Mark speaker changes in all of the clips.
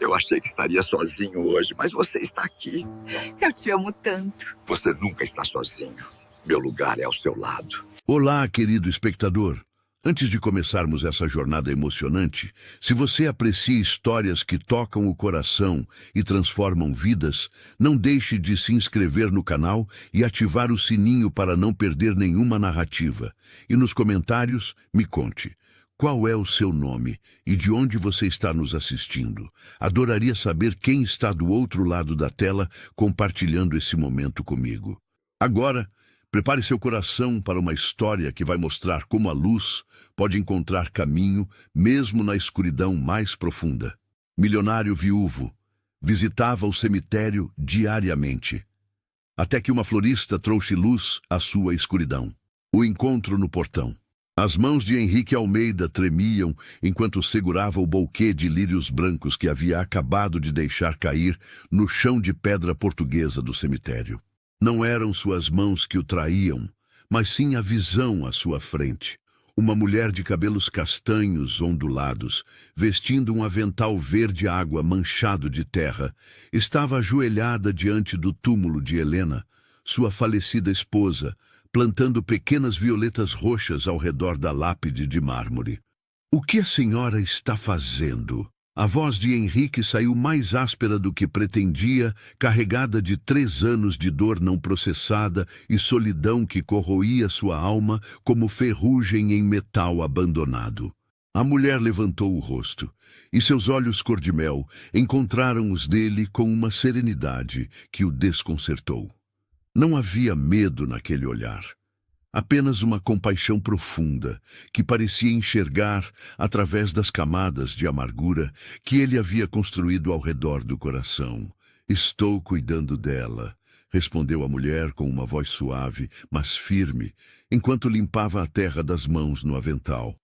Speaker 1: Eu achei que estaria sozinho hoje, mas você está aqui.
Speaker 2: Eu te amo tanto.
Speaker 1: Você nunca está sozinho. Meu lugar é ao seu lado.
Speaker 3: Olá, querido espectador. Antes de começarmos essa jornada emocionante, se você aprecia histórias que tocam o coração e transformam vidas, não deixe de se inscrever no canal e ativar o sininho para não perder nenhuma narrativa. E nos comentários, me conte. Qual é o seu nome e de onde você está nos assistindo? Adoraria saber quem está do outro lado da tela compartilhando esse momento comigo. Agora, prepare seu coração para uma história que vai mostrar como a luz pode encontrar caminho mesmo na escuridão mais profunda. Milionário viúvo visitava o cemitério diariamente, até que uma florista trouxe luz à sua escuridão. O encontro no portão. As mãos de Henrique Almeida tremiam enquanto segurava o buquê de lírios brancos que havia acabado de deixar cair no chão de pedra portuguesa do cemitério. Não eram suas mãos que o traíam, mas sim a visão à sua frente. Uma mulher de cabelos castanhos ondulados, vestindo um avental verde água manchado de terra, estava ajoelhada diante do túmulo de Helena, sua falecida esposa, plantando pequenas violetas roxas ao redor da lápide de mármore. "O que a senhora está fazendo?" A voz de Henrique saiu mais áspera do que pretendia, carregada de 3 anos de dor não processada e solidão que corroía sua alma como ferrugem em metal abandonado. A mulher levantou o rosto, e seus olhos cor-de-mel encontraram os dele com uma serenidade que o desconcertou. Não havia medo naquele olhar, apenas uma compaixão profunda que parecia enxergar através das camadas de amargura que ele havia construído ao redor do coração. "Estou cuidando dela", respondeu a mulher com uma voz suave, mas firme, enquanto limpava a terra das mãos no avental.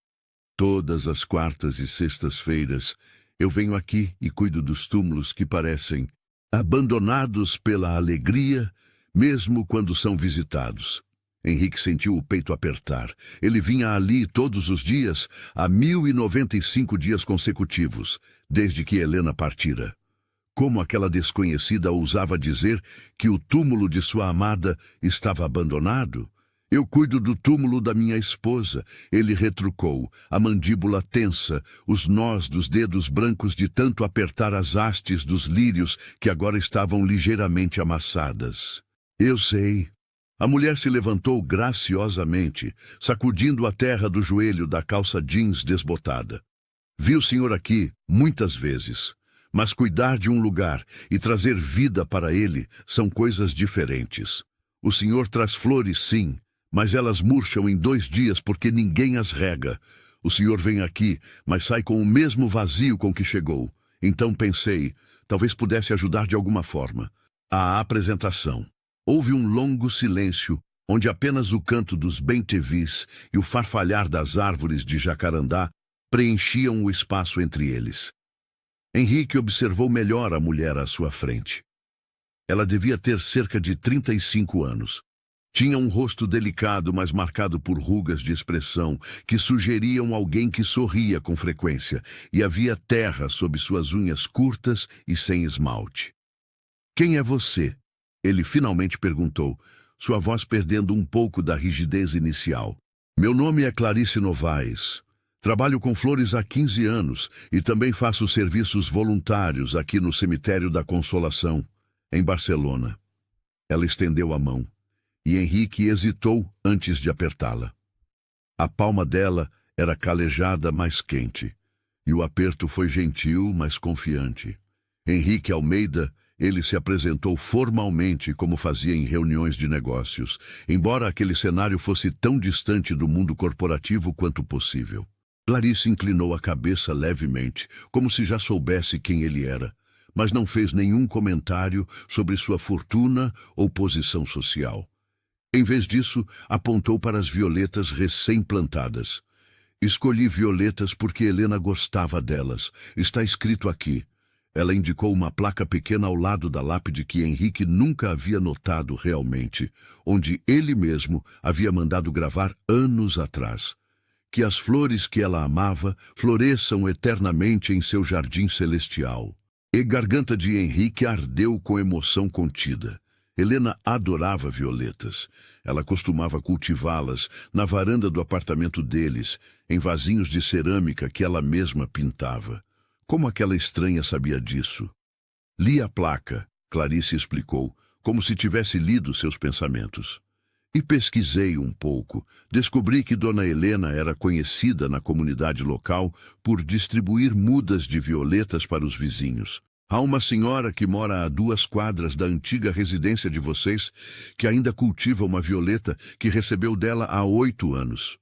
Speaker 3: "Todas as quartas e sextas-feiras eu venho aqui e cuido dos túmulos que parecem abandonados pela alegria, mesmo quando são visitados." Henrique sentiu o peito apertar. Ele vinha ali todos os dias, há 1095 dias consecutivos, desde que Helena partira. Como aquela desconhecida ousava dizer que o túmulo de sua amada estava abandonado? "Eu cuido do túmulo da minha esposa", ele retrucou, a mandíbula tensa, os nós dos dedos brancos de tanto apertar as hastes dos lírios que agora estavam ligeiramente amassadas. "Eu sei." A mulher se levantou graciosamente, sacudindo a terra do joelho da calça jeans desbotada. "Vi o senhor aqui muitas vezes, mas cuidar de um lugar e trazer vida para ele são coisas diferentes. O senhor traz flores, sim, mas elas murcham em 2 dias porque ninguém as rega. O senhor vem aqui, mas sai com o mesmo vazio com que chegou. Então pensei, talvez pudesse ajudar de alguma forma." A apresentação. Houve um longo silêncio, onde apenas o canto dos bem-te-vis e o farfalhar das árvores de jacarandá preenchiam o espaço entre eles. Henrique observou melhor a mulher à sua frente. Ela devia ter cerca de 35 anos. Tinha um rosto delicado, mas marcado por rugas de expressão que sugeriam alguém que sorria com frequência, e havia terra sob suas unhas curtas e sem esmalte. "Quem é você?" ele finalmente perguntou, sua voz perdendo um pouco da rigidez inicial. "Meu nome é Clarice Novaes. Trabalho com flores há 15 anos e também faço serviços voluntários aqui no Cemitério da Consolação, em Barcelona." Ela estendeu a mão, e Henrique hesitou antes de apertá-la. A palma dela era calejada, mas quente, e o aperto foi gentil, mas confiante. Henrique Almeida. Ele se apresentou formalmente como fazia em reuniões de negócios, embora aquele cenário fosse tão distante do mundo corporativo quanto possível. Clarice inclinou a cabeça levemente, como se já soubesse quem ele era, mas não fez nenhum comentário sobre sua fortuna ou posição social. Em vez disso, apontou para as violetas recém-plantadas. "Escolhi violetas porque Helena gostava delas. Está escrito aqui." Ela indicou uma placa pequena ao lado da lápide que Henrique nunca havia notado realmente, onde ele mesmo havia mandado gravar anos atrás. "Que as flores que ela amava floresçam eternamente em seu jardim celestial." E a garganta de Henrique ardeu com emoção contida. Helena adorava violetas. Ela costumava cultivá-las na varanda do apartamento deles, em vasinhos de cerâmica que ela mesma pintava. Como aquela estranha sabia disso? Li a placa, Clarice explicou, como se tivesse lido seus pensamentos. E pesquisei um pouco. Descobri que Dona Helena era conhecida na comunidade local por distribuir mudas de violetas para os vizinhos. Há uma senhora que mora a 2 quadras da antiga residência de vocês que ainda cultiva uma violeta que recebeu dela há 8 anos.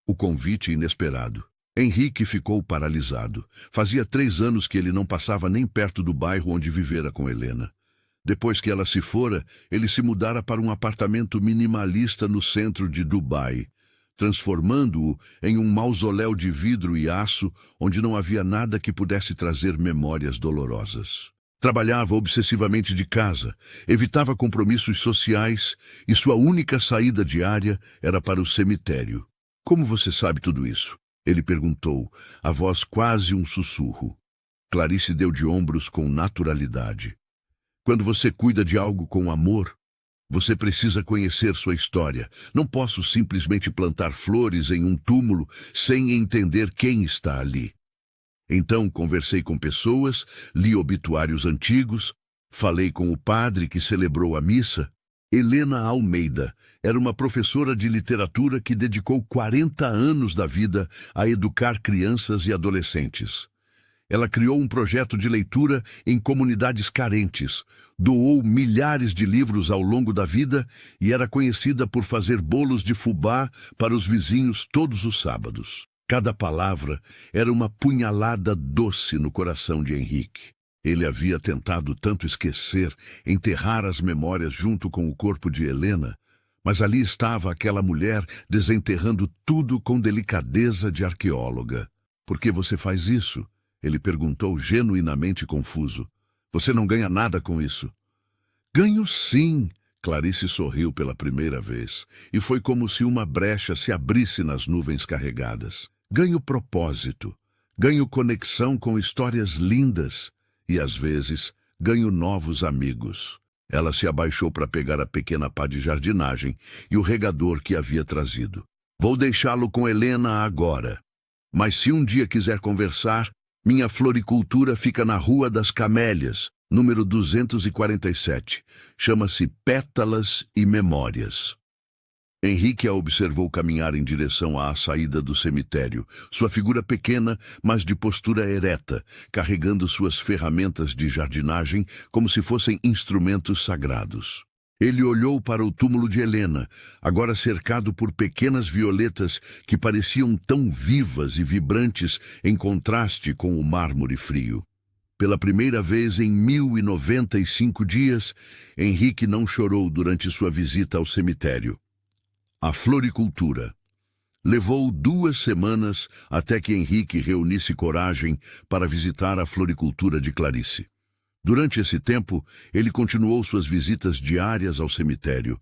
Speaker 3: O convite inesperado. Henrique ficou paralisado. Fazia 3 anos que ele não passava nem perto do bairro onde vivera com Helena. Depois que ela se fora, ele se mudara para um apartamento minimalista no centro de Dubai, transformando-o em um mausoléu de vidro e aço onde não havia nada que pudesse trazer memórias dolorosas. Trabalhava obsessivamente de casa, evitava compromissos sociais e sua única saída diária era para o cemitério. Como você sabe tudo isso? Ele perguntou, a voz quase um sussurro. Clarice deu de ombros com naturalidade. Quando você cuida de algo com amor, você precisa conhecer sua história. Não posso simplesmente plantar flores em um túmulo sem entender quem está ali. Então conversei com pessoas, li obituários antigos, falei com o padre que celebrou a missa. Helena Almeida era uma professora de literatura que dedicou 40 anos da vida a educar crianças e adolescentes. Ela criou um projeto de leitura em comunidades carentes, doou milhares de livros ao longo da vida e era conhecida por fazer bolos de fubá para os vizinhos todos os sábados. Cada palavra era uma punhalada doce no coração de Henrique. Ele havia tentado tanto esquecer, enterrar as memórias junto com o corpo de Helena, mas ali estava aquela mulher desenterrando tudo com delicadeza de arqueóloga. Por que você faz isso? Ele perguntou genuinamente confuso. Você não ganha nada com isso? Ganho sim, Clarice sorriu pela primeira vez, e foi como se uma brecha se abrisse nas nuvens carregadas. Ganho propósito, ganho conexão com histórias lindas, e às vezes ganho novos amigos. Ela se abaixou para pegar a pequena pá de jardinagem e o regador que havia trazido. Vou deixá-lo com Helena agora. Mas se um dia quiser conversar, minha floricultura fica na Rua das Camélias, número 247. Chama-se Pétalas e Memórias. Henrique a observou caminhar em direção à saída do cemitério, sua figura pequena, mas de postura ereta, carregando suas ferramentas de jardinagem como se fossem instrumentos sagrados. Ele olhou para o túmulo de Helena, agora cercado por pequenas violetas que pareciam tão vivas e vibrantes em contraste com o mármore frio. Pela primeira vez em 1095 dias, Henrique não chorou durante sua visita ao cemitério. A floricultura. Levou 2 semanas até que Henrique reunisse coragem para visitar a floricultura de Clarice. Durante esse tempo, ele continuou suas visitas diárias ao cemitério,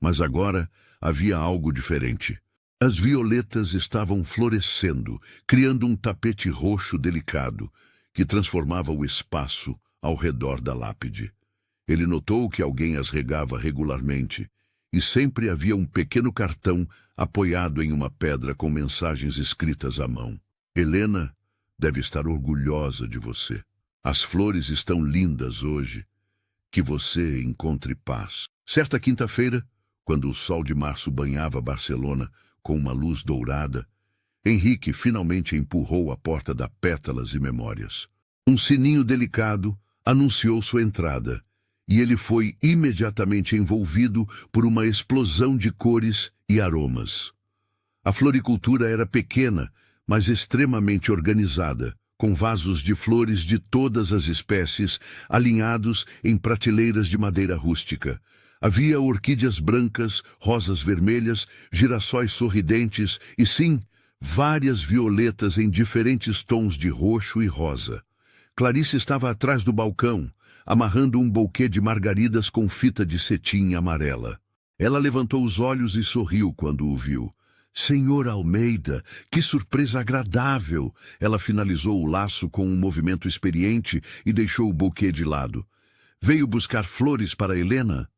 Speaker 3: mas agora havia algo diferente. As violetas estavam florescendo, criando um tapete roxo delicado, que transformava o espaço ao redor da lápide. Ele notou que alguém as regava regularmente, e sempre havia um pequeno cartão apoiado em uma pedra com mensagens escritas à mão. Helena deve estar orgulhosa de você. As flores estão lindas hoje. Que você encontre paz. Certa quinta-feira, quando o sol de março banhava Barcelona com uma luz dourada, Henrique finalmente empurrou a porta da Pétalas e Memórias. Um sininho delicado anunciou sua entrada, e ele foi imediatamente envolvido por uma explosão de cores e aromas. A floricultura era pequena, mas extremamente organizada, com vasos de flores de todas as espécies, alinhados em prateleiras de madeira rústica. Havia orquídeas brancas, rosas vermelhas, girassóis sorridentes e, sim, várias violetas em diferentes tons de roxo e rosa. Clarice estava atrás do balcão, amarrando um buquê de margaridas com fita de cetim amarela. Ela levantou os olhos e sorriu quando o viu. Senhor Almeida, que surpresa agradável! Ela finalizou o laço com um movimento experiente e deixou o buquê de lado. Veio buscar flores para Helena?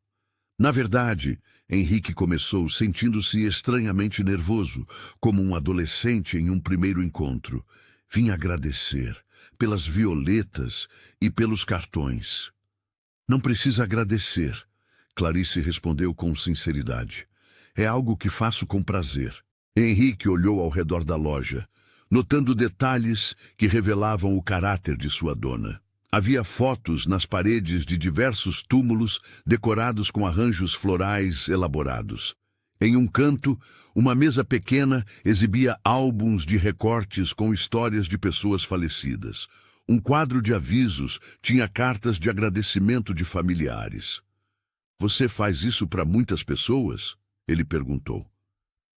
Speaker 3: Na verdade, Henrique começou sentindo-se estranhamente nervoso, como um adolescente em um primeiro encontro. Vim agradecer pelas violetas e pelos cartões. Não precisa agradecer, Clarice respondeu com sinceridade. É algo que faço com prazer. Henrique olhou ao redor da loja, notando detalhes que revelavam o caráter de sua dona. Havia fotos nas paredes de diversos túmulos decorados com arranjos florais elaborados. Em um canto, uma mesa pequena exibia álbuns de recortes com histórias de pessoas falecidas. Um quadro de avisos tinha cartas de agradecimento de familiares. Você faz isso para muitas pessoas? Ele perguntou.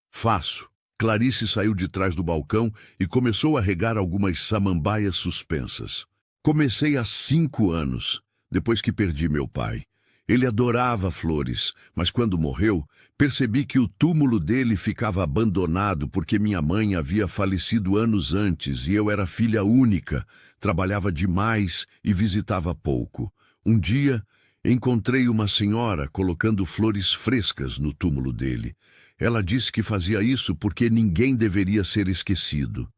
Speaker 3: Faço. Clarice saiu de trás do balcão e começou a regar algumas samambaias suspensas. Comecei há 5 anos, depois que perdi meu pai. Ele adorava flores, mas quando morreu, percebi que o túmulo dele ficava abandonado porque minha mãe havia falecido anos antes e eu era filha única, trabalhava demais e visitava pouco. Um dia, encontrei uma senhora colocando flores frescas no túmulo dele. Ela disse que fazia isso porque ninguém deveria ser esquecido.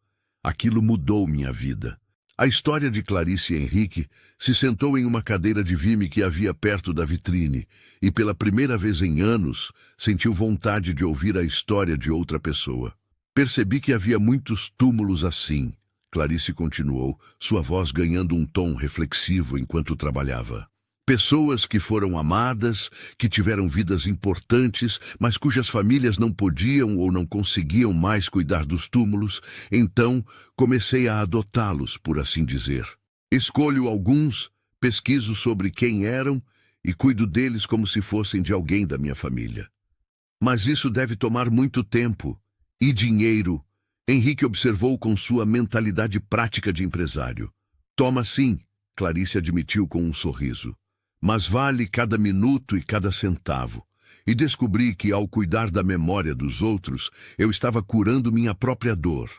Speaker 3: Aquilo mudou minha vida. A história de Clarice Henrique se sentou em uma cadeira de vime que havia perto da vitrine e, pela primeira vez em anos, sentiu vontade de ouvir a história de outra pessoa. Percebi que havia muitos túmulos assim, Clarice continuou, sua voz ganhando um tom reflexivo enquanto trabalhava. Pessoas que foram amadas, que tiveram vidas importantes, mas cujas famílias não podiam ou não conseguiam mais cuidar dos túmulos, então comecei a adotá-los, por assim dizer. Escolho alguns, pesquiso sobre quem eram e cuido deles como se fossem de alguém da minha família. Mas isso deve tomar muito tempo. E dinheiro? Henrique observou com sua mentalidade prática de empresário. Toma sim, Clarice admitiu com um sorriso. Mas vale cada minuto e cada centavo. E descobri que, ao cuidar da memória dos outros, eu estava curando minha própria dor.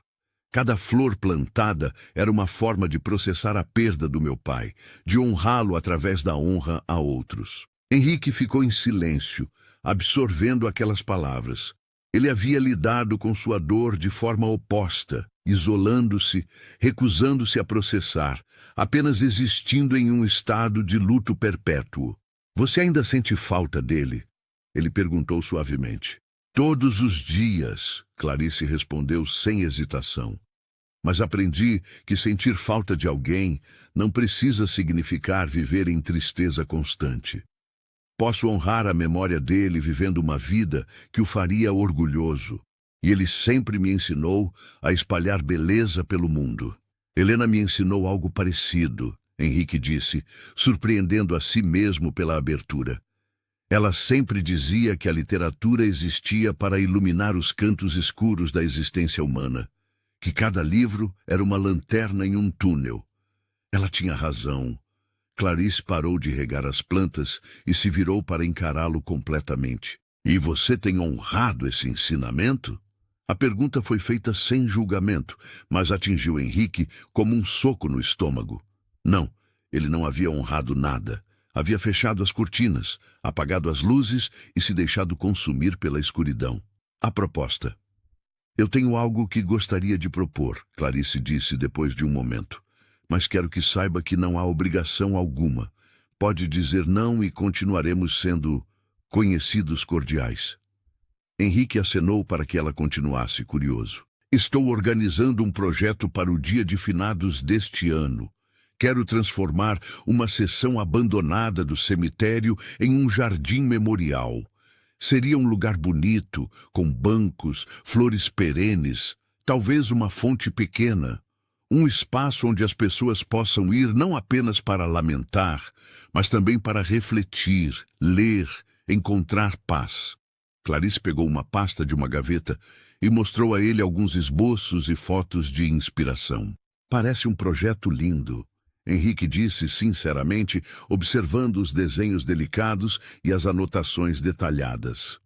Speaker 3: Cada flor plantada era uma forma de processar a perda do meu pai, de honrá-lo através da honra a outros. Henrique ficou em silêncio, absorvendo aquelas palavras. Ele havia lidado com sua dor de forma oposta, isolando-se, recusando-se a processar, apenas existindo em um estado de luto perpétuo. Você ainda sente falta dele? Ele perguntou suavemente. Todos os dias, Clarice respondeu sem hesitação. Mas aprendi que sentir falta de alguém não precisa significar viver em tristeza constante. Posso honrar a memória dele vivendo uma vida que o faria orgulhoso. E ele sempre me ensinou a espalhar beleza pelo mundo. Helena me ensinou algo parecido, Henrique disse, surpreendendo a si mesmo pela abertura. Ela sempre dizia que a literatura existia para iluminar os cantos escuros da existência humana, que cada livro era uma lanterna em um túnel. Ela tinha razão. Clarice parou de regar as plantas e se virou para encará-lo completamente. E você tem honrado esse ensinamento? A pergunta foi feita sem julgamento, mas atingiu Henrique como um soco no estômago. Não, ele não havia honrado nada. Havia fechado as cortinas, apagado as luzes e se deixado consumir pela escuridão. A proposta. Eu tenho algo que gostaria de propor, Clarice disse depois de um momento. Mas quero que saiba que não há obrigação alguma. Pode dizer não e continuaremos sendo conhecidos cordiais. Henrique acenou para que ela continuasse, curioso. Estou organizando um projeto para o dia de finados deste ano. Quero transformar uma seção abandonada do cemitério em um jardim memorial. Seria um lugar bonito, com bancos, flores perenes, talvez uma fonte pequena. Um espaço onde as pessoas possam ir não apenas para lamentar, mas também para refletir, ler, encontrar paz. Clarice pegou uma pasta de uma gaveta e mostrou a ele alguns esboços e fotos de inspiração. Parece um projeto lindo, Henrique disse sinceramente, observando os desenhos delicados e as anotações detalhadas.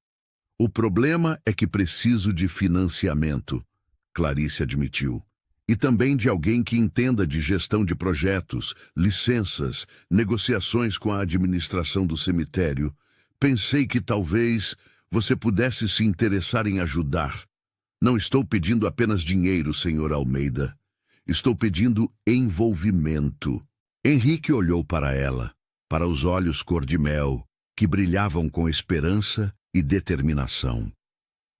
Speaker 3: O problema é que preciso de financiamento, Clarice admitiu. E também de alguém que entenda de gestão de projetos, licenças, negociações com a administração do cemitério. Pensei que talvez você pudesse se interessar em ajudar. Não estou pedindo apenas dinheiro, Sr. Almeida. Estou pedindo envolvimento. Henrique olhou para ela, para os olhos cor-de-mel, que brilhavam com esperança e determinação.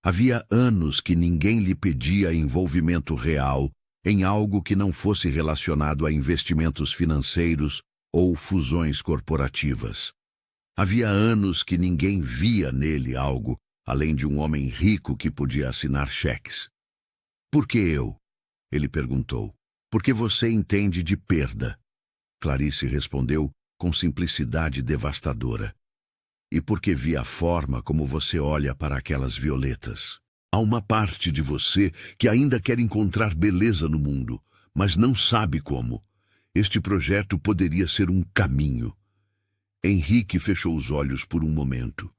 Speaker 3: Havia anos que ninguém lhe pedia envolvimento real em algo que não fosse relacionado a investimentos financeiros ou fusões corporativas. Havia anos que ninguém via nele algo além de um homem rico que podia assinar cheques. Por que eu? Ele perguntou. Porque você entende de perda. Clarice respondeu com simplicidade devastadora. E porque vi a forma como você olha para aquelas violetas. Há uma parte de você que ainda quer encontrar beleza no mundo, mas não sabe como. Este projeto poderia ser um caminho. Henrique fechou os olhos por um momento.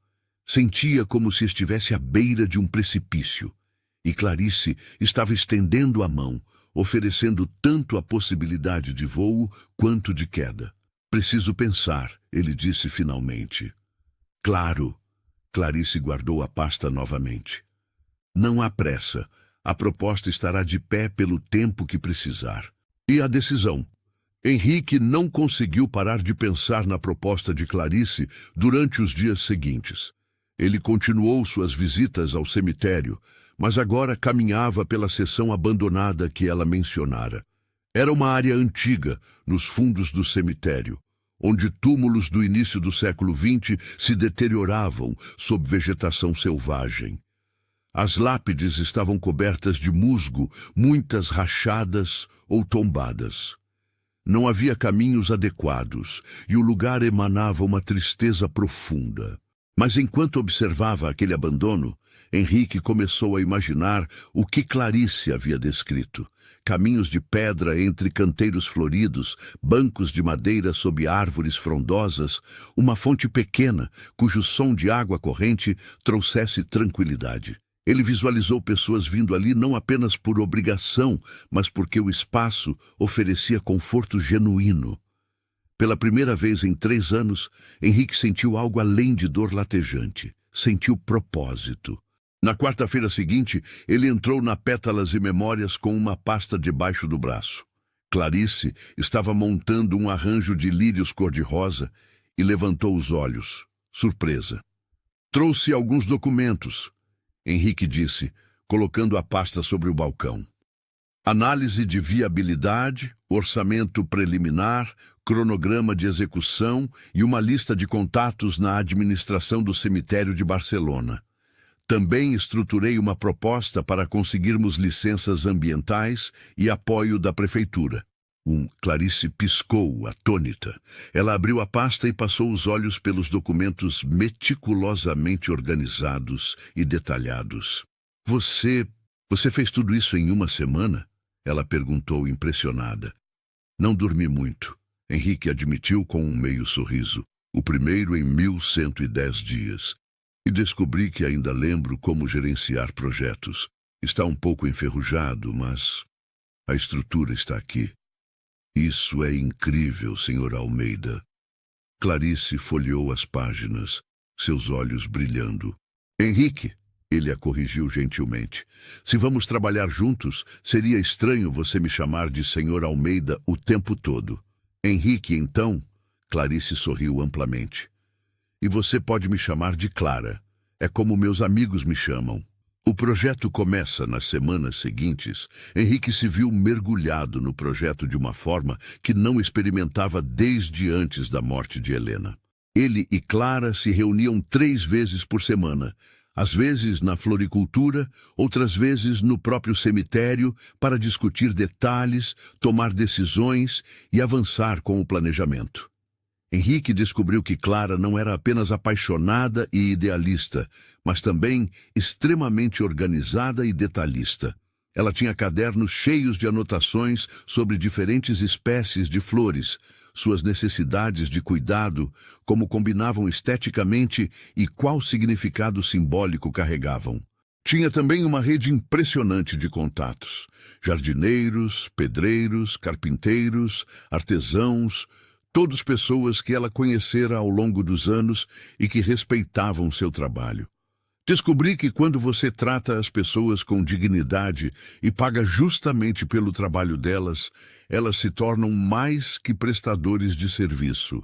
Speaker 3: Sentia como se estivesse à beira de um precipício. E Clarice estava estendendo a mão, oferecendo tanto a possibilidade de voo quanto de queda. Preciso pensar, ele disse finalmente. Claro. Clarice guardou a pasta novamente. Não há pressa. A proposta estará de pé pelo tempo que precisar. E a decisão? Henrique não conseguiu parar de pensar na proposta de Clarice durante os dias seguintes. Ele continuou suas visitas ao cemitério, mas agora caminhava pela seção abandonada que ela mencionara. Era uma área antiga, nos fundos do cemitério, onde túmulos do início do século XX se deterioravam sob vegetação selvagem. As lápides estavam cobertas de musgo, muitas rachadas ou tombadas. Não havia caminhos adequados, e o lugar emanava uma tristeza profunda. Mas enquanto observava aquele abandono, Henrique começou a imaginar o que Clarice havia descrito. Caminhos de pedra entre canteiros floridos, bancos de madeira sob árvores frondosas, uma fonte pequena, cujo som de água corrente trouxesse tranquilidade. Ele visualizou pessoas vindo ali não apenas por obrigação, mas porque o espaço oferecia conforto genuíno. Pela primeira vez em 3 anos, Henrique sentiu algo além de dor latejante. Sentiu propósito. Na quarta-feira seguinte, ele entrou na Pétalas e Memórias com uma pasta debaixo do braço. Clarice estava montando um arranjo de lírios cor-de-rosa e levantou os olhos, surpresa. Trouxe alguns documentos, Henrique disse, colocando a pasta sobre o balcão. Análise de viabilidade, orçamento preliminar, cronograma de execução e uma lista de contatos na administração do cemitério de Barcelona. Também estruturei uma proposta para conseguirmos licenças ambientais e apoio da prefeitura. Clarice piscou, atônita. Ela abriu a pasta e passou os olhos pelos documentos meticulosamente organizados e detalhados. Você fez tudo isso em 1 semana? Ela perguntou, impressionada. Não dormi muito, Henrique admitiu com um meio sorriso. O primeiro em 1110 dias. E descobri que ainda lembro como gerenciar projetos. Está um pouco enferrujado, mas a estrutura está aqui. Isso é incrível, Sr. Almeida. Clarice folheou as páginas, seus olhos brilhando. Henrique, ele a corrigiu gentilmente. Se vamos trabalhar juntos, seria estranho você me chamar de Sr. Almeida o tempo todo. Henrique, então? Clarice sorriu amplamente. E você pode me chamar de Clara. É como meus amigos me chamam. O projeto começa nas semanas seguintes. Henrique se viu mergulhado no projeto de uma forma que não experimentava desde antes da morte de Helena. Ele e Clara se reuniam 3 vezes por semana, às vezes na floricultura, outras vezes no próprio cemitério, para discutir detalhes, tomar decisões e avançar com o planejamento. Henrique descobriu que Clara não era apenas apaixonada e idealista, mas também extremamente organizada e detalhista. Ela tinha cadernos cheios de anotações sobre diferentes espécies de flores, suas necessidades de cuidado, como combinavam esteticamente e qual significado simbólico carregavam. Tinha também uma rede impressionante de contatos: jardineiros, pedreiros, carpinteiros, artesãos, todas pessoas que ela conhecera ao longo dos anos e que respeitavam seu trabalho. Descobri que quando você trata as pessoas com dignidade e paga justamente pelo trabalho delas, elas se tornam mais que prestadores de serviço,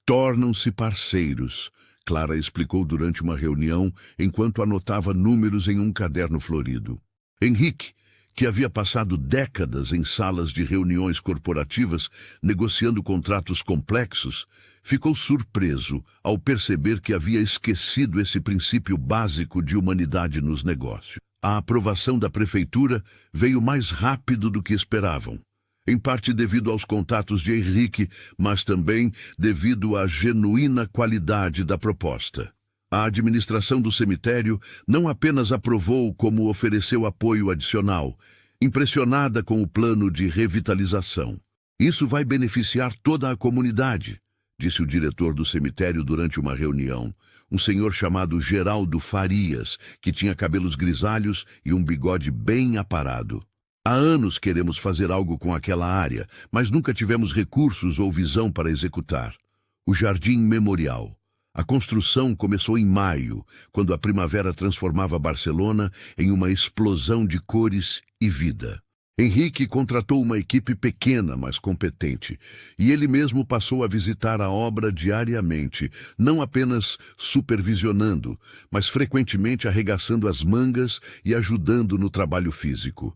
Speaker 3: tornam-se parceiros. Clara explicou durante uma reunião enquanto anotava números em um caderno florido. Henrique, que havia passado décadas em salas de reuniões corporativas negociando contratos complexos, ficou surpreso ao perceber que havia esquecido esse princípio básico de humanidade nos negócios. A aprovação da prefeitura veio mais rápido do que esperavam, em parte devido aos contatos de Henrique, mas também devido à genuína qualidade da proposta. A administração do cemitério não apenas aprovou, como ofereceu apoio adicional, impressionada com o plano de revitalização. Isso vai beneficiar toda a comunidade, disse o diretor do cemitério durante uma reunião, um senhor chamado Geraldo Farias, que tinha cabelos grisalhos e um bigode bem aparado. Há anos queremos fazer algo com aquela área, mas nunca tivemos recursos ou visão para executar. O Jardim Memorial. A construção começou em maio, quando a primavera transformava Barcelona em uma explosão de cores e vida. Henrique contratou uma equipe pequena, mas competente, e ele mesmo passou a visitar a obra diariamente, não apenas supervisionando, mas frequentemente arregaçando as mangas e ajudando no trabalho físico.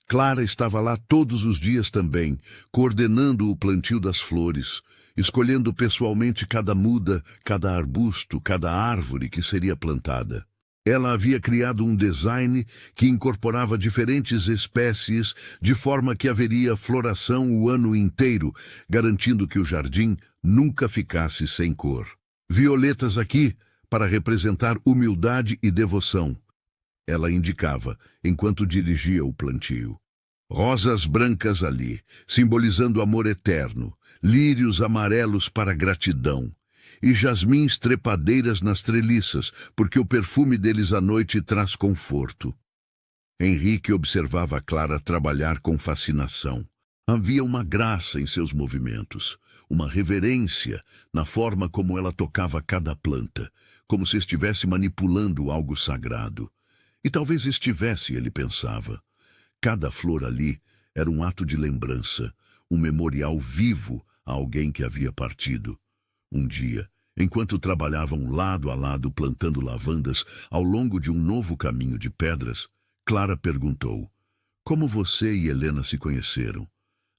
Speaker 3: Clara estava lá todos os dias também, coordenando o plantio das flores, escolhendo pessoalmente cada muda, cada arbusto, cada árvore que seria plantada. Ela havia criado um design que incorporava diferentes espécies, de forma que haveria floração o ano inteiro, garantindo que o jardim nunca ficasse sem cor. Violetas aqui, para representar humildade e devoção, ela indicava, enquanto dirigia o plantio. Rosas brancas ali, simbolizando amor eterno, lírios amarelos para gratidão, e jasmins trepadeiras nas treliças, porque o perfume deles à noite traz conforto. Henrique observava Clara trabalhar com fascinação. Havia uma graça em seus movimentos, uma reverência na forma como ela tocava cada planta, como se estivesse manipulando algo sagrado. E talvez estivesse, ele pensava. Cada flor ali era um ato de lembrança, um memorial vivo a alguém que havia partido. Um dia, enquanto trabalhavam lado a lado plantando lavandas ao longo de um novo caminho de pedras, Clara perguntou: "Como você e Helena se conheceram?"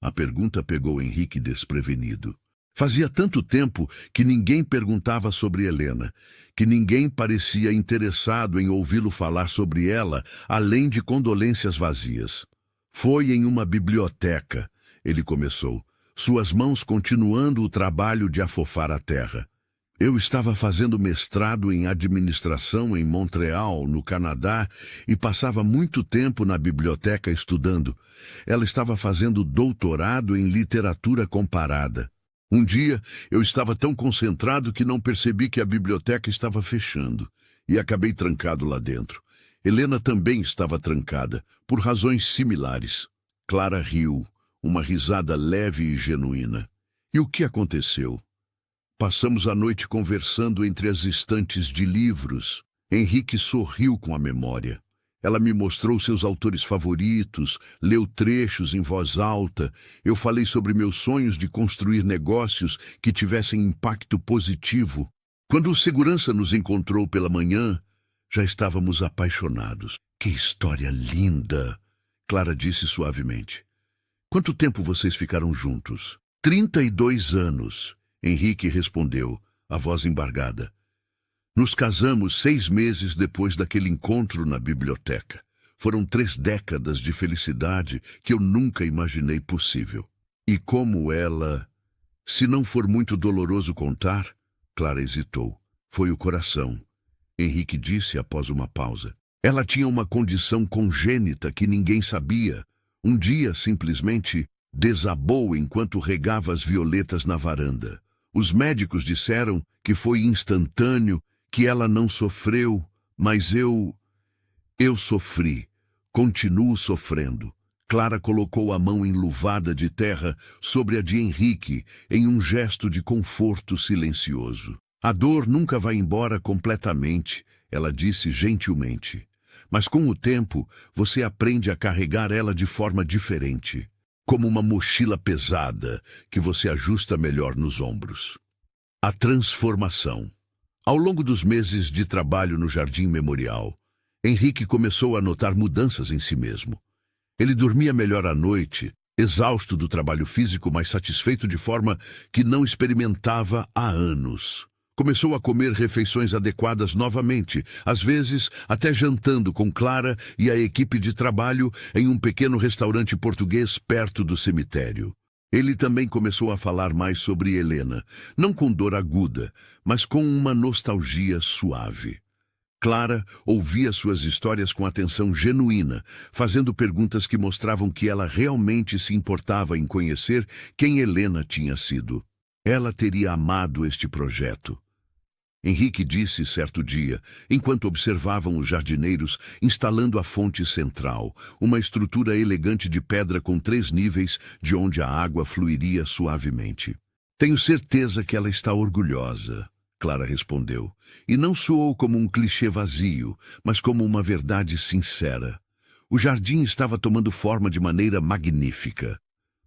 Speaker 3: A pergunta pegou Henrique desprevenido. Fazia tanto tempo que ninguém perguntava sobre Helena, que ninguém parecia interessado em ouvi-lo falar sobre ela, além de condolências vazias. "Foi em uma biblioteca", ele começou, suas mãos continuando o trabalho de afofar a terra. "Eu estava fazendo mestrado em administração em Montreal, no Canadá, e passava muito tempo na biblioteca estudando. Ela estava fazendo doutorado em literatura comparada. Um dia, eu estava tão concentrado que não percebi que a biblioteca estava fechando, e acabei trancado lá dentro. Helena também estava trancada, por razões similares." Clara riu, uma risada leve e genuína. "E o que aconteceu?" "Passamos a noite conversando entre as estantes de livros." Henrique sorriu com a memória. "Ela me mostrou seus autores favoritos, leu trechos em voz alta. Eu falei sobre meus sonhos de construir negócios que tivessem impacto positivo. Quando o segurança nos encontrou pela manhã, já estávamos apaixonados." "Que história linda!" Clara disse suavemente. "Quanto tempo vocês ficaram juntos?" 32 anos, Henrique respondeu, a voz embargada. "Nos casamos 6 meses depois daquele encontro na biblioteca. Foram 3 décadas de felicidade que eu nunca imaginei possível." "E como ela... Se não for muito doloroso contar..." Clara hesitou. "Foi o coração", Henrique disse após uma pausa. "Ela tinha uma condição congênita que ninguém sabia. Um dia, simplesmente, desabou enquanto regava as violetas na varanda. Os médicos disseram que foi instantâneo, que ela não sofreu, mas eu sofri. Continuo sofrendo. Clara colocou a mão enluvada de terra sobre a de Henrique em um gesto de conforto silencioso. A dor nunca vai embora completamente, ela disse gentilmente. Mas com o tempo, você aprende a carregar ela de forma diferente, como uma mochila pesada que você ajusta melhor nos ombros. A transformação. Ao longo dos meses de trabalho no Jardim Memorial, Henrique começou a notar mudanças em si mesmo. Ele dormia melhor à noite, exausto do trabalho físico, mas satisfeito de forma que não experimentava há anos. Começou a comer refeições adequadas novamente, às vezes até jantando com Clara e a equipe de trabalho em um pequeno restaurante português perto do cemitério. Ele também começou a falar mais sobre Helena, não com dor aguda, mas com uma nostalgia suave. Clara ouvia suas histórias com atenção genuína, fazendo perguntas que mostravam que ela realmente se importava em conhecer quem Helena tinha sido. Ela teria amado este projeto. Henrique disse certo dia, enquanto observavam os jardineiros instalando a fonte central, uma estrutura elegante de pedra com 3 níveis de onde a água fluiria suavemente. Tenho certeza que ela está orgulhosa, Clara respondeu, e não soou como um clichê vazio, mas como uma verdade sincera. O jardim estava tomando forma de maneira magnífica.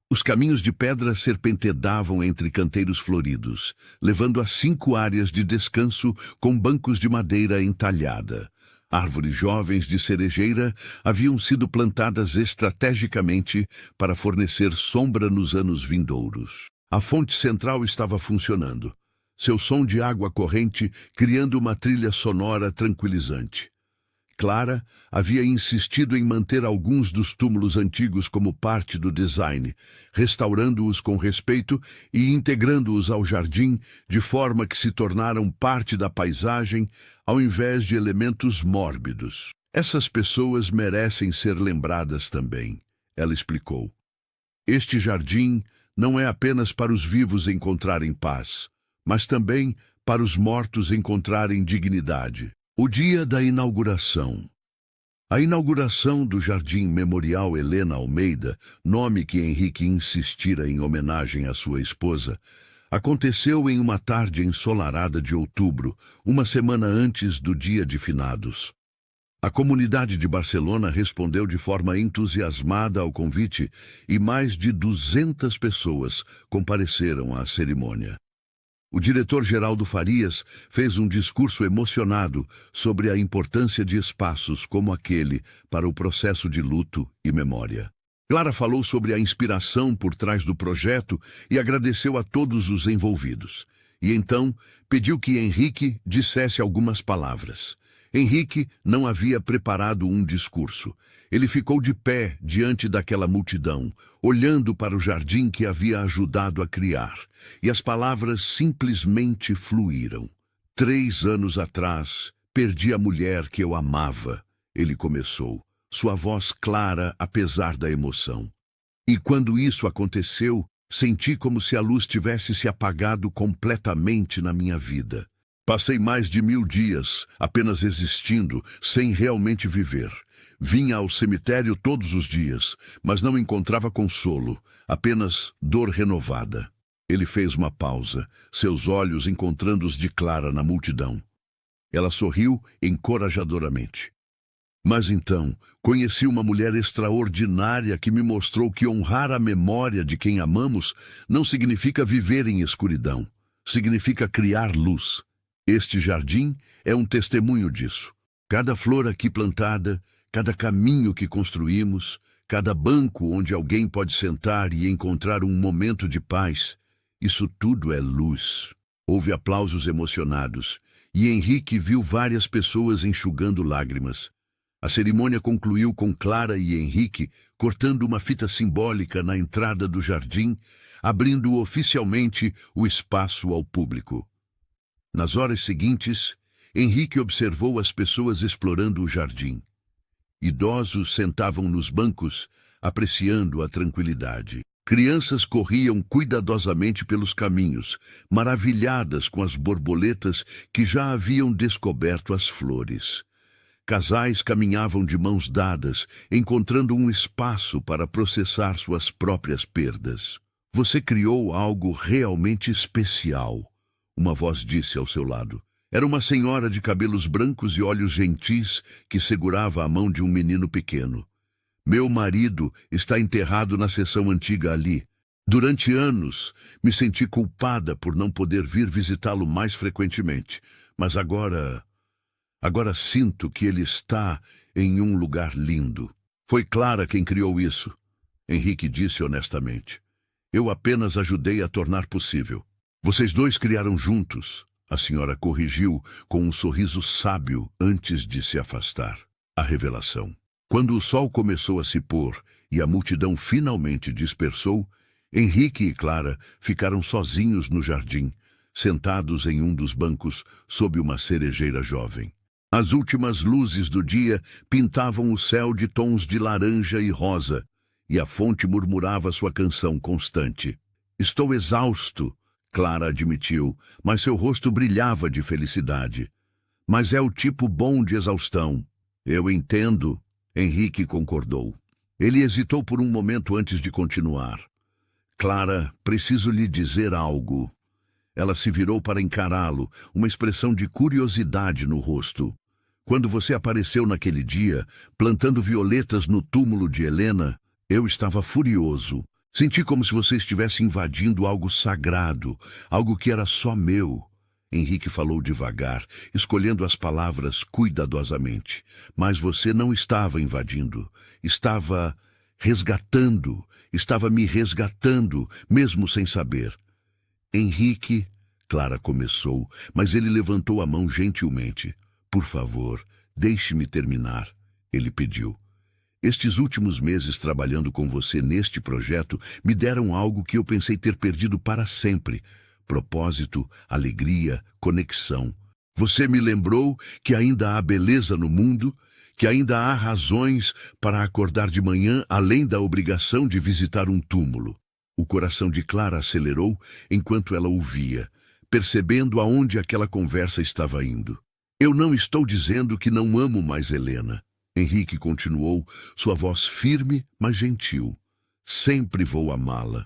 Speaker 3: Os caminhos de pedra serpenteavam entre canteiros floridos, levando a 5 áreas de descanso com bancos de madeira entalhada. Árvores jovens de cerejeira haviam sido plantadas estrategicamente para fornecer sombra nos anos vindouros. A fonte central estava funcionando, seu som de água corrente criando uma trilha sonora tranquilizante. Clara havia insistido em manter alguns dos túmulos antigos como parte do design, restaurando-os com respeito e integrando-os ao jardim de forma que se tornaram parte da paisagem ao invés de elementos mórbidos. Essas pessoas merecem ser lembradas também, ela explicou. Este jardim não é apenas para os vivos encontrarem paz, mas também para os mortos encontrarem dignidade. O dia da inauguração. A inauguração do Jardim Memorial Helena Almeida, nome que Henrique insistira em homenagem à sua esposa, aconteceu em uma tarde ensolarada de outubro, uma semana antes do Dia de Finados. A comunidade de Barcelona respondeu de forma entusiasmada ao convite e mais de 200 pessoas compareceram à cerimônia. O diretor Geraldo Farias fez um discurso emocionado sobre a importância de espaços como aquele para o processo de luto e memória. Clara falou sobre a inspiração por trás do projeto e agradeceu a todos os envolvidos. E então pediu que Henrique dissesse algumas palavras. Henrique não havia preparado um discurso. Ele ficou de pé diante daquela multidão, olhando para o jardim que havia ajudado a criar, e as palavras simplesmente fluíram. 3 anos atrás, perdi a mulher que eu amava, ele começou, sua voz clara apesar da emoção. E quando isso aconteceu, senti como se a luz tivesse se apagado completamente na minha vida. Passei mais de 1000 dias apenas existindo, sem realmente viver. Vinha ao cemitério todos os dias, mas não encontrava consolo, apenas dor renovada. Ele fez uma pausa, seus olhos encontrando os de Clara na multidão. Ela sorriu encorajadoramente. Mas então, conheci uma mulher extraordinária que me mostrou que honrar a memória de quem amamos não significa viver em escuridão, significa criar luz. Este jardim é um testemunho disso. Cada flor aqui plantada, cada caminho que construímos, cada banco onde alguém pode sentar e encontrar um momento de paz, isso tudo é luz. Houve aplausos emocionados, e Henrique viu várias pessoas enxugando lágrimas. A cerimônia concluiu com Clara e Henrique cortando uma fita simbólica na entrada do jardim, abrindo oficialmente o espaço ao público. Nas horas seguintes, Henrique observou as pessoas explorando o jardim. Idosos sentavam nos bancos, apreciando a tranquilidade. Crianças corriam cuidadosamente pelos caminhos, maravilhadas com as borboletas que já haviam descoberto as flores. Casais caminhavam de mãos dadas, encontrando um espaço para processar suas próprias perdas. Você criou algo realmente especial, uma voz disse ao seu lado. Era uma senhora de cabelos brancos e olhos gentis que segurava a mão de um menino pequeno. Meu marido está enterrado na seção antiga ali. Durante anos, me senti culpada por não poder vir visitá-lo mais frequentemente, mas agora sinto que ele está em um lugar lindo. Foi Clara quem criou isso, Henrique disse honestamente. Eu apenas ajudei a tornar possível. Vocês dois criaram juntos, a senhora corrigiu com um sorriso sábio antes de se afastar. A revelação. Quando o sol começou a se pôr e a multidão finalmente dispersou, Henrique e Clara ficaram sozinhos no jardim, sentados em um dos bancos sob uma cerejeira jovem. As últimas luzes do dia pintavam o céu de tons de laranja e rosa, e a fonte murmurava sua canção constante. Estou exausto, Clara admitiu, mas seu rosto brilhava de felicidade. Mas é o tipo bom de exaustão. Eu entendo, Henrique concordou. Ele hesitou por um momento antes de continuar. Clara, preciso lhe dizer algo. Ela se virou para encará-lo, uma expressão de curiosidade no rosto. Quando você apareceu naquele dia, plantando violetas no túmulo de Helena, eu estava furioso. Senti como se você estivesse invadindo algo sagrado, algo que era só meu. Henrique falou devagar, escolhendo as palavras cuidadosamente. Mas você não estava invadindo. Estava me resgatando, mesmo sem saber. Henrique, Clara começou, mas ele levantou a mão gentilmente. Por favor, deixe-me terminar, ele pediu. Estes últimos meses trabalhando com você neste projeto me deram algo que eu pensei ter perdido para sempre. Propósito, alegria, conexão. Você me lembrou que ainda há beleza no mundo, que ainda há razões para acordar de manhã além da obrigação de visitar um túmulo. O coração de Clara acelerou enquanto ela ouvia, percebendo aonde aquela conversa estava indo. Eu não estou dizendo que não amo mais Helena. Henrique continuou, sua voz firme, mas gentil. Sempre vou amá-la.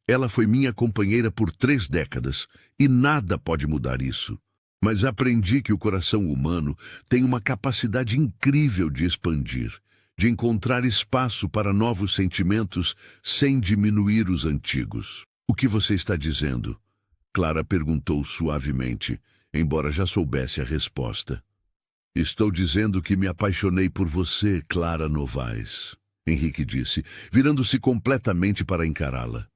Speaker 3: Ela foi minha companheira por 3 décadas, e nada pode mudar isso. Mas aprendi que o coração humano tem uma capacidade incrível de expandir, de encontrar espaço para novos sentimentos sem diminuir os antigos. O que você está dizendo? Clara perguntou suavemente, embora já soubesse a resposta. Estou dizendo que me apaixonei por você, Clara Novaes, Henrique disse, virando-se completamente para encará-la.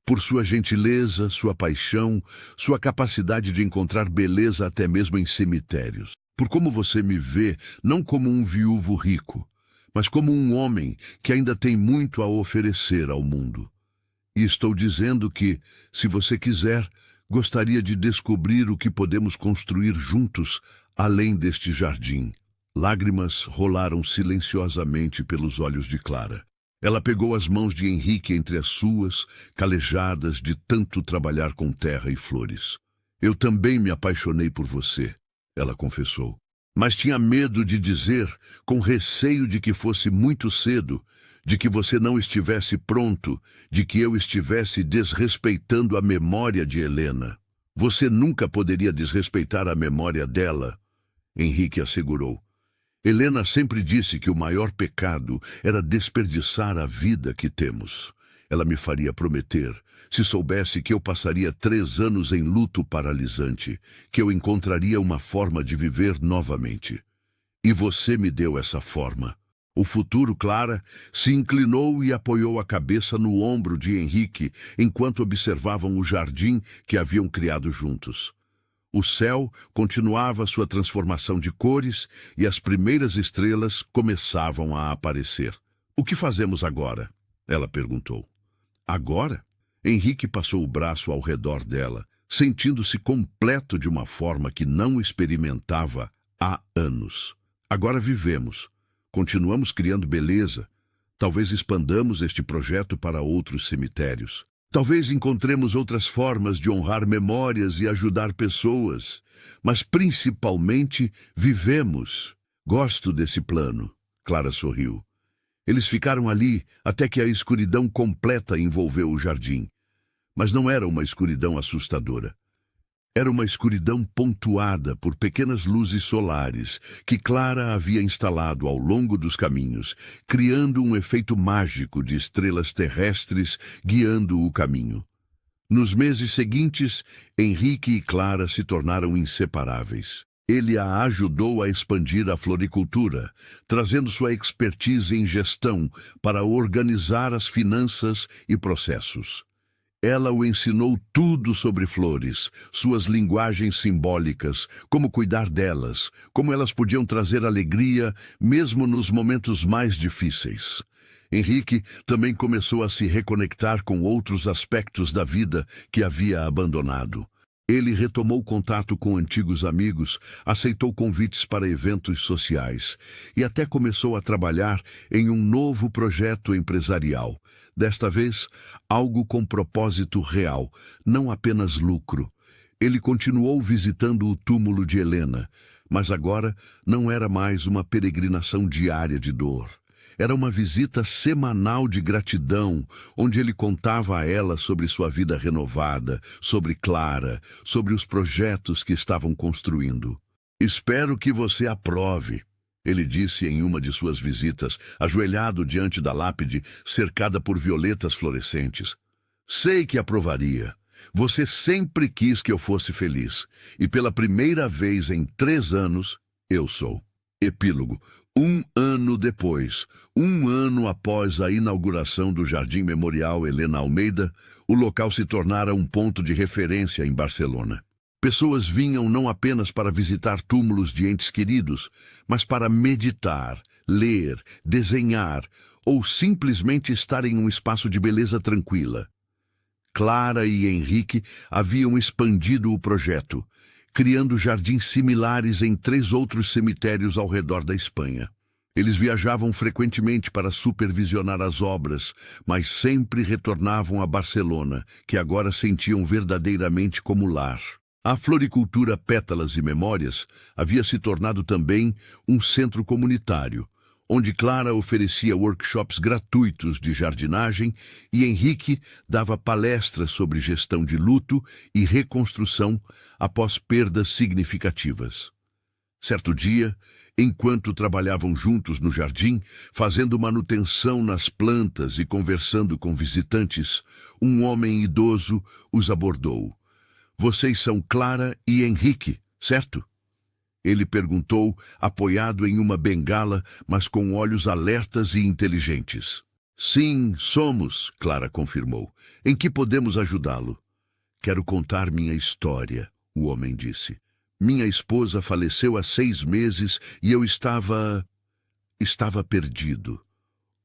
Speaker 3: Por sua gentileza, sua paixão, sua capacidade de encontrar beleza até mesmo em cemitérios. Por como você me vê, não como um viúvo rico, mas como um homem que ainda tem muito a oferecer ao mundo. E estou dizendo que, se você quiser, gostaria de descobrir o que podemos construir juntos além deste jardim. Lágrimas rolaram silenciosamente pelos olhos de Clara. Ela pegou as mãos de Henrique entre as suas, calejadas de tanto trabalhar com terra e flores. Eu também me apaixonei por você, ela confessou. Mas tinha medo de dizer, com receio de que fosse muito cedo, de que você não estivesse pronto, de que eu estivesse desrespeitando a memória de Helena. Você nunca poderia desrespeitar a memória dela, Henrique assegurou. Helena sempre disse que o maior pecado era desperdiçar a vida que temos. Ela me faria prometer, se soubesse que eu passaria 3 anos em luto paralisante, que eu encontraria uma forma de viver novamente. E você me deu essa forma. O futuro, Clara, se inclinou e apoiou a cabeça no ombro de Henrique enquanto observavam o jardim que haviam criado juntos. O céu continuava sua transformação de cores e as primeiras estrelas começavam a aparecer. O que fazemos agora? Ela perguntou. Agora? Henrique passou o braço ao redor dela, sentindo-se completo de uma forma que não experimentava há anos. Agora vivemos. Continuamos criando beleza, Talvez expandamos este projeto para outros cemitérios. Talvez encontremos outras formas de honrar memórias e ajudar pessoas. Mas, principalmente, vivemos. Gosto desse plano. Clara sorriu. Eles ficaram ali até que a escuridão completa envolveu o jardim. Mas não era uma escuridão assustadora. Era uma escuridão pontuada por pequenas luzes solares que Clara havia instalado ao longo dos caminhos, criando um efeito mágico de estrelas terrestres guiando o caminho. Nos meses seguintes, Henrique e Clara se tornaram inseparáveis. Ele a ajudou a expandir a floricultura, trazendo sua expertise em gestão para organizar as finanças e processos. Ela o ensinou tudo sobre flores, suas linguagens simbólicas, como cuidar delas, como elas podiam trazer alegria mesmo nos momentos mais difíceis. Henrique também começou a se reconectar com outros aspectos da vida que havia abandonado. Ele retomou contato com antigos amigos, aceitou convites para eventos sociais e até começou a trabalhar em um novo projeto empresarial. Desta vez, algo com propósito real, não apenas lucro. Ele continuou visitando o túmulo de Helena, mas agora não era mais uma peregrinação diária de dor. Era uma visita semanal de gratidão, onde ele contava a ela sobre sua vida renovada, sobre Clara, sobre os projetos que estavam construindo. "Espero que você aprove", ele disse em uma de suas visitas, ajoelhado diante da lápide, cercada por violetas florescentes. "Sei que aprovaria. Você sempre quis que eu fosse feliz, e pela primeira vez em 3 anos, eu sou." Epílogo. 1 ano depois, 1 ano após a inauguração do Jardim Memorial Helena Almeida, o local se tornara um ponto de referência em Barcelona. Pessoas vinham não apenas para visitar túmulos de entes queridos, mas para meditar, ler, desenhar ou simplesmente estar em um espaço de beleza tranquila. Clara e Henrique haviam expandido o projeto, criando jardins similares em 3 outros cemitérios ao redor da Espanha. Eles viajavam frequentemente para supervisionar as obras, mas sempre retornavam a Barcelona, que agora sentiam verdadeiramente como lar. A floricultura Pétalas e Memórias havia se tornado também um centro comunitário, onde Clara oferecia workshops gratuitos de jardinagem e Henrique dava palestras sobre gestão de luto e reconstrução após perdas significativas. Certo dia, enquanto trabalhavam juntos no jardim, fazendo manutenção nas plantas e conversando com visitantes, um homem idoso os abordou. "Vocês são Clara e Henrique, certo?" Ele perguntou, apoiado em uma bengala, mas com olhos alertas e inteligentes. "Sim, somos", Clara confirmou. "Em que podemos ajudá-lo?" "Quero contar minha história", o homem disse. "Minha esposa faleceu há 6 meses e eu estava perdido.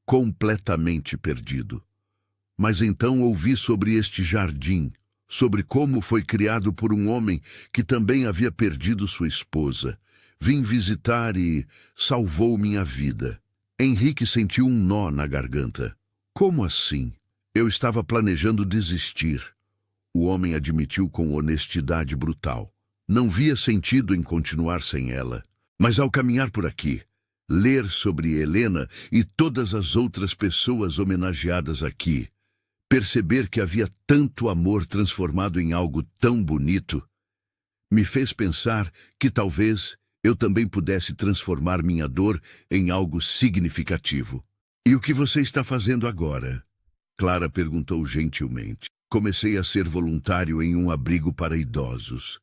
Speaker 3: Completamente perdido. Mas então ouvi sobre este jardim, sobre como foi criado por um homem que também havia perdido sua esposa. Vim visitar e salvou minha vida." Henrique sentiu um nó na garganta. "Como assim?" "Eu estava planejando desistir", o homem admitiu com honestidade brutal. "Não via sentido em continuar sem ela. Mas ao caminhar por aqui, ler sobre Helena e todas as outras pessoas homenageadas aqui, perceber que havia tanto amor transformado em algo tão bonito, me fez pensar que talvez eu também pudesse transformar minha dor em algo significativo." "E o que você está fazendo agora?" Clara perguntou gentilmente. "Comecei a ser voluntário em um abrigo para idosos."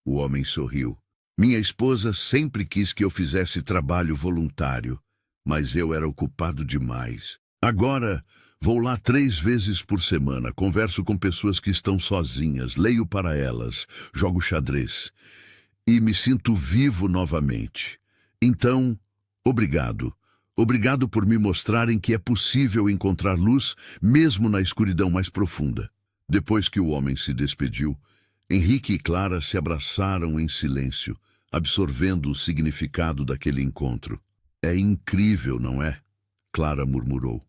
Speaker 3: O homem sorriu. "Minha esposa sempre quis que eu fizesse trabalho voluntário, mas eu era ocupado demais. Agora vou lá 3 vezes por semana, converso com pessoas que estão sozinhas, leio para elas, jogo xadrez e me sinto vivo novamente. Então, obrigado. Obrigado por me mostrarem que é possível encontrar luz mesmo na escuridão mais profunda." Depois que o homem se despediu, Henrique e Clara se abraçaram em silêncio, absorvendo o significado daquele encontro. "É incrível, não é?" Clara murmurou.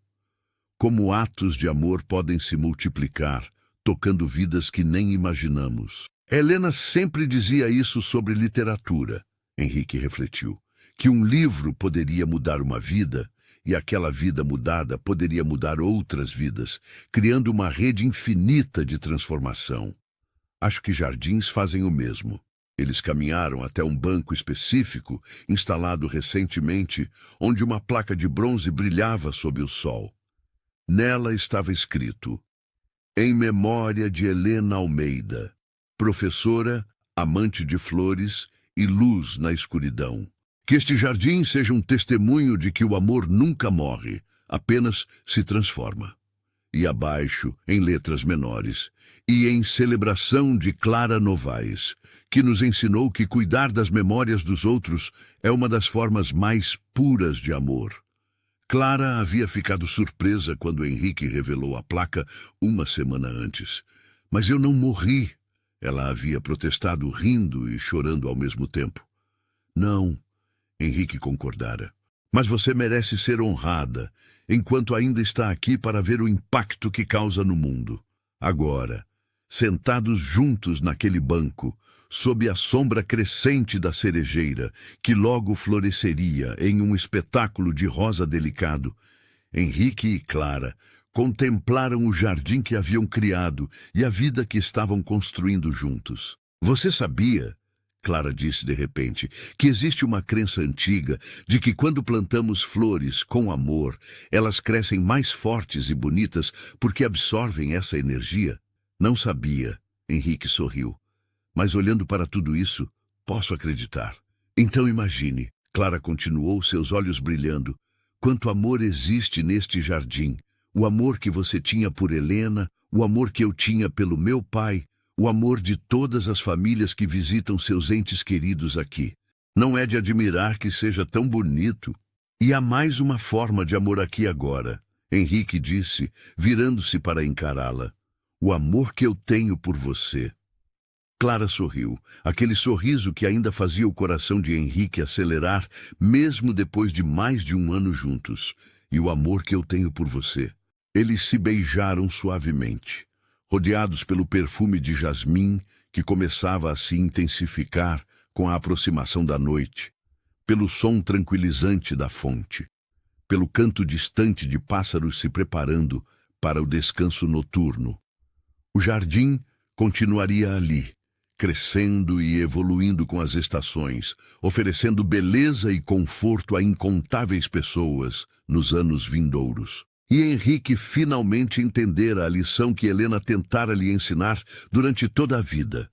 Speaker 3: Como atos de amor podem se multiplicar, tocando vidas que nem imaginamos. Helena sempre dizia isso sobre literatura, Henrique refletiu, que um livro poderia mudar uma vida, e aquela vida mudada poderia mudar outras vidas, criando uma rede infinita de transformação. Acho que jardins fazem o mesmo. Eles caminharam até um banco específico, instalado recentemente, onde uma placa de bronze brilhava sob o sol. Nela estava escrito: Em memória de Helena Almeida, professora, amante de flores e luz na escuridão. Que este jardim seja um testemunho de que o amor nunca morre, apenas se transforma. E abaixo, em letras menores, e em celebração de Clara Novaes, que nos ensinou que cuidar das memórias dos outros é uma das formas mais puras de amor. Clara havia ficado surpresa quando Henrique revelou a placa uma semana antes. Mas eu não morri, ela havia protestado rindo e chorando ao mesmo tempo. Não, Henrique concordara. Mas você merece ser honrada, enquanto ainda está aqui para ver o impacto que causa no mundo. Agora, sentados juntos naquele banco, sob a sombra crescente da cerejeira, que logo floresceria em um espetáculo de rosa delicado, Henrique e Clara contemplaram o jardim que haviam criado e a vida que estavam construindo juntos. Você sabia, Clara disse de repente, que existe uma crença antiga de que quando plantamos flores com amor, elas crescem mais fortes e bonitas porque absorvem essa energia? Não sabia, Henrique sorriu. Mas olhando para tudo isso, posso acreditar. Então imagine, Clara continuou, seus olhos brilhando, quanto amor existe neste jardim. O amor que você tinha por Helena, o amor que eu tinha pelo meu pai, o amor de todas as famílias que visitam seus entes queridos aqui. Não é de admirar que seja tão bonito. E há mais uma forma de amor aqui agora, Henrique disse, virando-se para encará-la. O amor que eu tenho por você. Clara sorriu, aquele sorriso que ainda fazia o coração de Henrique acelerar, mesmo depois de mais de um ano juntos. E o amor que eu tenho por você. Eles se beijaram suavemente, rodeados pelo perfume de jasmim que começava a se intensificar com a aproximação da noite, pelo som tranquilizante da fonte, pelo canto distante de pássaros se preparando para o descanso noturno. O jardim continuaria ali, crescendo e evoluindo com as estações, oferecendo beleza e conforto a incontáveis pessoas nos anos vindouros. E Henrique finalmente entendera a lição que Helena tentara lhe ensinar durante toda a vida.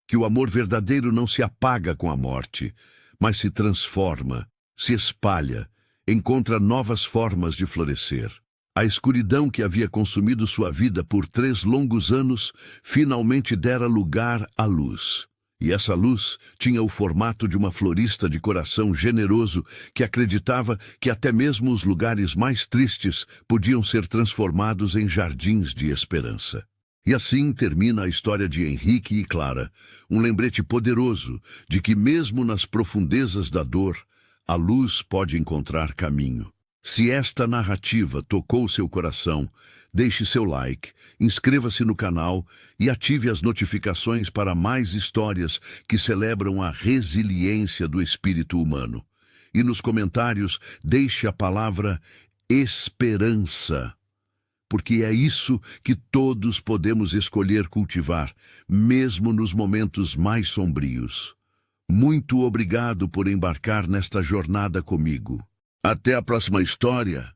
Speaker 3: Que o amor verdadeiro não se apaga com a morte, mas se transforma, se espalha, encontra novas formas de florescer. A escuridão que havia consumido sua vida por 3 longos anos finalmente dera lugar à luz. E essa luz tinha o formato de uma florista de coração generoso que acreditava que até mesmo os lugares mais tristes podiam ser transformados em jardins de esperança. E assim termina a história de Henrique e Clara, um lembrete poderoso de que mesmo nas profundezas da dor, a luz pode encontrar caminho. Se esta narrativa tocou seu coração, deixe seu like, inscreva-se no canal e ative as notificações para mais histórias que celebram a resiliência do espírito humano. E nos comentários deixe a palavra esperança, porque é isso que todos podemos escolher cultivar, mesmo nos momentos mais sombrios. Muito obrigado por embarcar nesta jornada comigo. Até a próxima história.